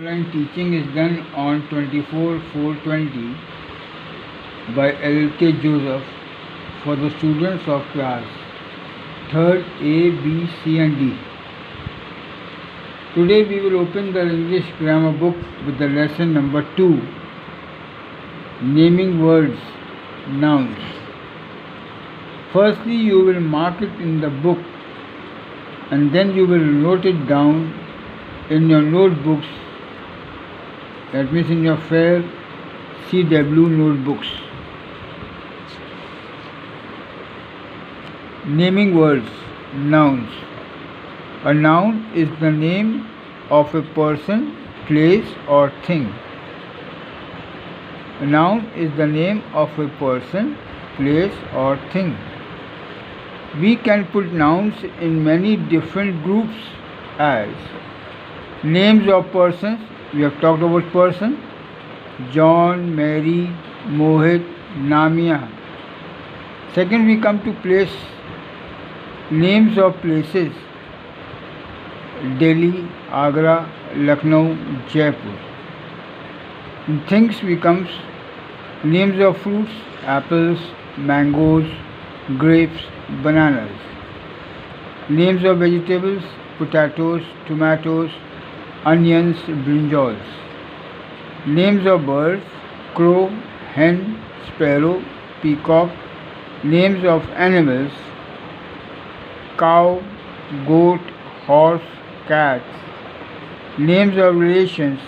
Online teaching is done on 24/4/20 by LLK Joseph for the students of class 3rd A, B, C and D. Today we will open the English grammar book with the lesson number 2, naming words, nouns. Firstly, you will mark it in the book and then you will note it down in your notebooks, that means in your fair CW notebooks. Naming words, nouns. A noun is the name of a person, place or thing. A noun is the name of a person, place or thing. We can put nouns in many different groups as names of persons. We have talked about person: John, Mary, Mohit, Namia. Second, we come to place. Names of places: Delhi, Agra, Lucknow, Jaipur. In things we comes names of fruits: apples, mangoes, grapes, bananas. Names of vegetables: potatoes, tomatoes, onions, brinjals. Names of birds: crow, hen, sparrow, peacock. Names of animals: cow, goat, horse, cat. Names of relations: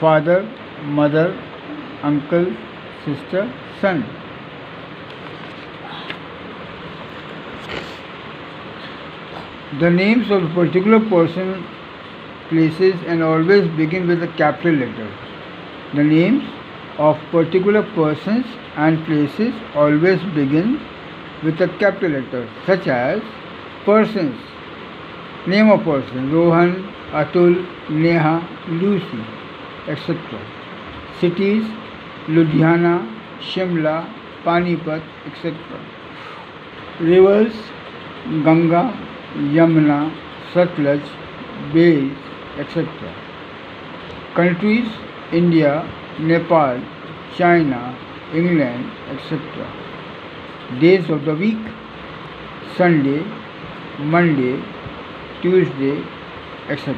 father, mother, uncle, sister, son. The names of a particular person, places and always begin with a capital letter. The names of particular persons and places always begin with a capital letter, such as persons. Name of person: Rohan, Atul, Neha, Lucy, etc. Cities: Ludhiana, Shimla, Panipat, etc. Rivers: Ganga, Yamuna, Satluj, Beas, etc. Countries: India, Nepal, China, England, etc. Days of the week: Sunday, Monday, Tuesday, etc.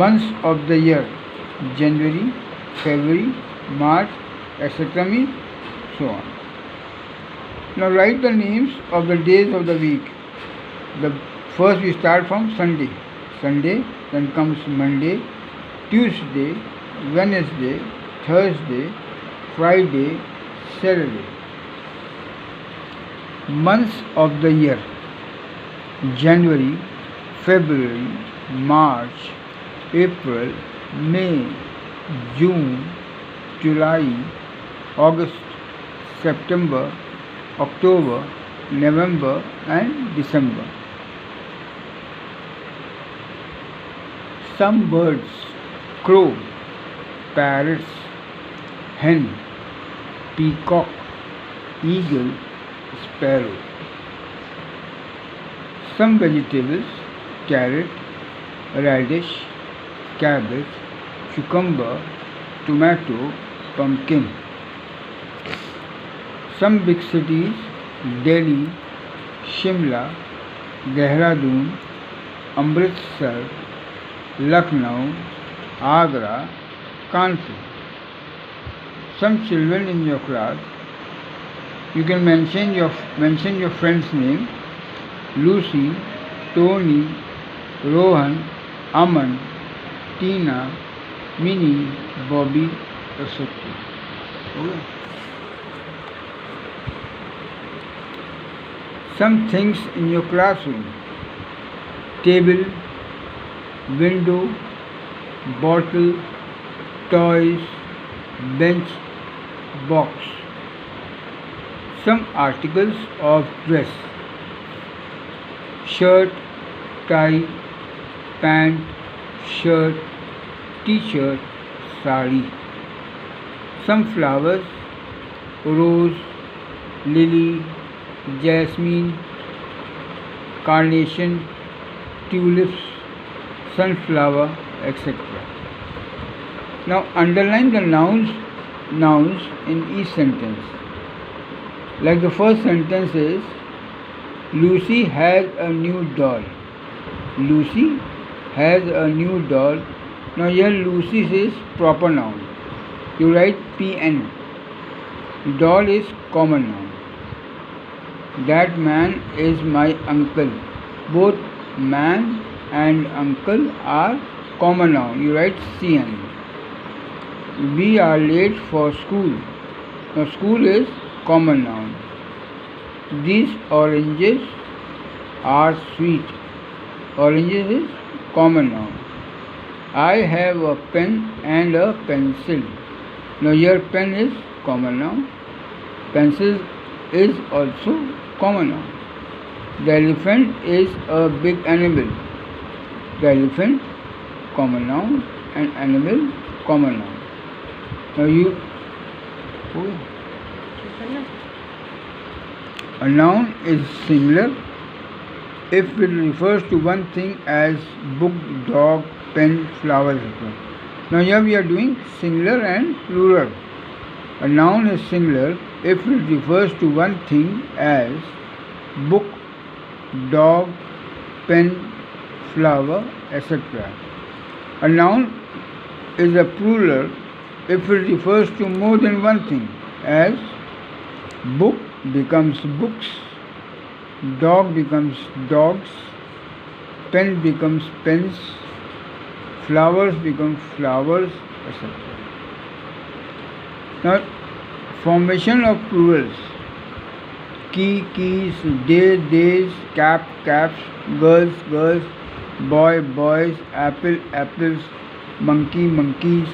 Months of the year: January, February, March, etc. means so on. Now write the names of the days of the week. The first we start from Sunday. Sunday, then comes Monday, Tuesday, Wednesday, Thursday, Friday, Saturday. Months of the year: January, February, March, April, May, June, July, August, September, October, November and December. Some birds: crow, parrots, hen, peacock, eagle, sparrow. Some vegetables: carrot, radish, cabbage, cucumber, tomato, pumpkin. Some big cities: Delhi, Shimla, Dehradun, Amritsar, Lucknow, Agra, Kanpur. Some children in your class, you can mention your friend's name: Lucy, Tony, Rohan, Aman, Tina, Minnie, Bobby, etc. Okay. Some things in your classroom: table, window, bottle, toys, bench, box. Some articles of dress: shirt, tie, pant, shirt, t-shirt, sari. Some flowers: rose, lily, jasmine, carnation, tulips, sunflower, etc. Now underline the nouns in each sentence. Like the first sentence is, Lucy has a new doll. Lucy has a new doll. Now here Lucy is proper noun. You write PN. Doll is common noun. That man is my uncle. Both man and uncle are common noun. You write CN. We are late for school. Now school is common noun. These oranges are sweet. Oranges is common noun. I have a pen and a pencil. Now here pen is common noun. Pencil is also common noun. The elephant is a big animal. The elephant, common noun, and animal, common noun. Now a noun is singular if it refers to one thing, as book, dog, pen, flower, etc. Now here we are doing singular and plural. A noun is singular if it refers to one thing, as book, dog, pen, flower, etc. A noun is a plural if it refers to more than one thing, as book becomes books, dog becomes dogs, pen becomes pens, flowers become flowers, etc. Now, formation of plurals: key, keys, day, days, cap, caps, girls, girls, boy, boys, apple, apples, monkey, monkeys,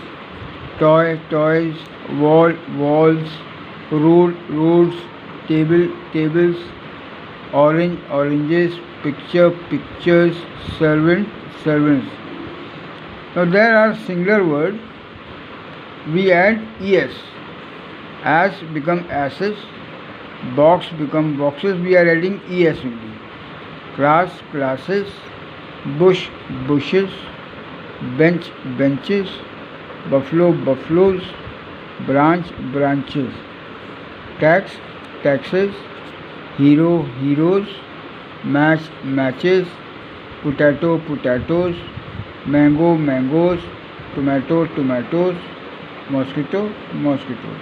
toy, toys, wall, walls, road, roads, table, tables, orange, oranges, picture, pictures, servant, servants. Now there are singular words. We add es. As become asses. Box become boxes. We are adding es only. Class, classes. Bush, bushes. Bench, benches. Buffalo, buffaloes. Branch, branches. Tax, taxes. Hero, heroes. Match, matches. Potato, potatoes. Mango, mangoes. Tomato, tomatoes. Mosquito, mosquitoes.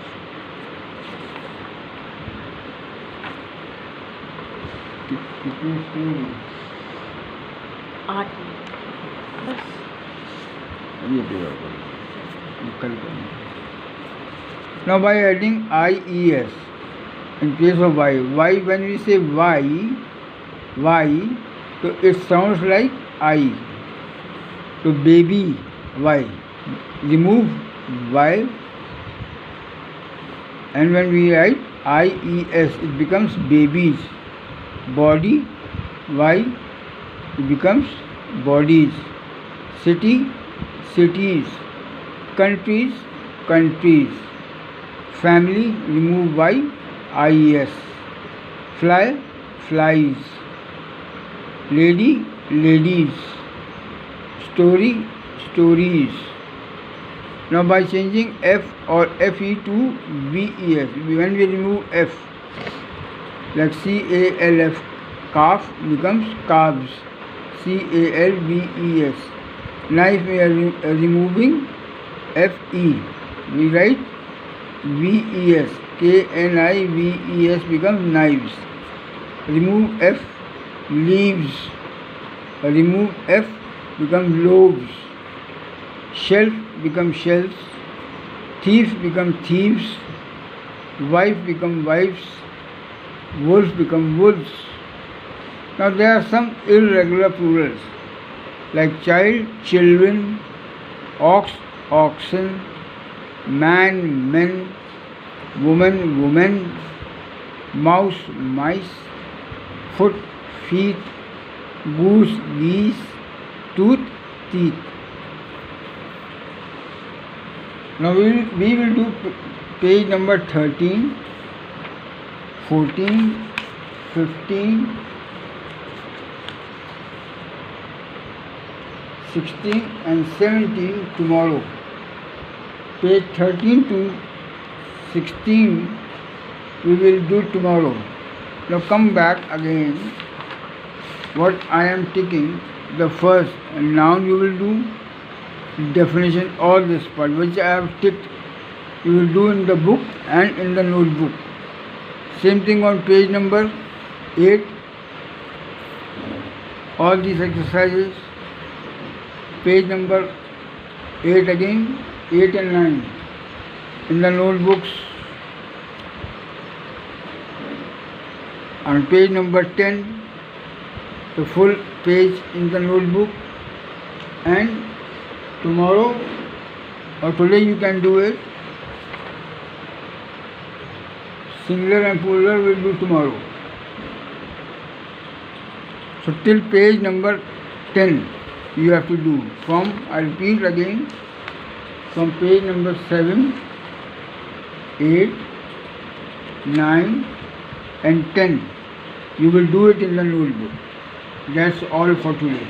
Now by adding IES in place of Y, when we say Y, so it sounds like I. So baby, Y. Remove Y, and when we write IES, it becomes babies. Body, Y, it becomes bodies. City, cities. Countries, countries. Family, remove Y, IES. Fly, flies. Lady, ladies. Story, stories. Now by changing F or FE to VES, when we remove F, like CALF, calf becomes calves. CALVES. Knife, we are removing FE. We write VES. KNIVES becomes knives. Remove F, leaves. Remove F, becomes loaves. Shelf become shelves. Thief become thieves. Wife become wives. Wolf become wolves. Now there are some irregular plurals like child, children, ox, oxen, man, men, woman, women, mouse, mice, foot, feet, goose, geese, tooth, teeth. Now we will do page number 13, 14, 15, 16 and 17 tomorrow. Page 13 to 16 we will do tomorrow. Now come back again. What I am taking, the first noun you will do, definition, all this part which I have ticked you will do in the book and in the notebook. Same thing on page number 8, all these exercises. Page number 8 again, 8 and 9 in the notebooks. On page number 10, the full page in the notebook, and tomorrow or today you can do it. Singular and plural will do tomorrow. So till page number 10 you have to do. I repeat again, from page number 7, 8, 9 and 10 you will do it in the notebook. That's all for today.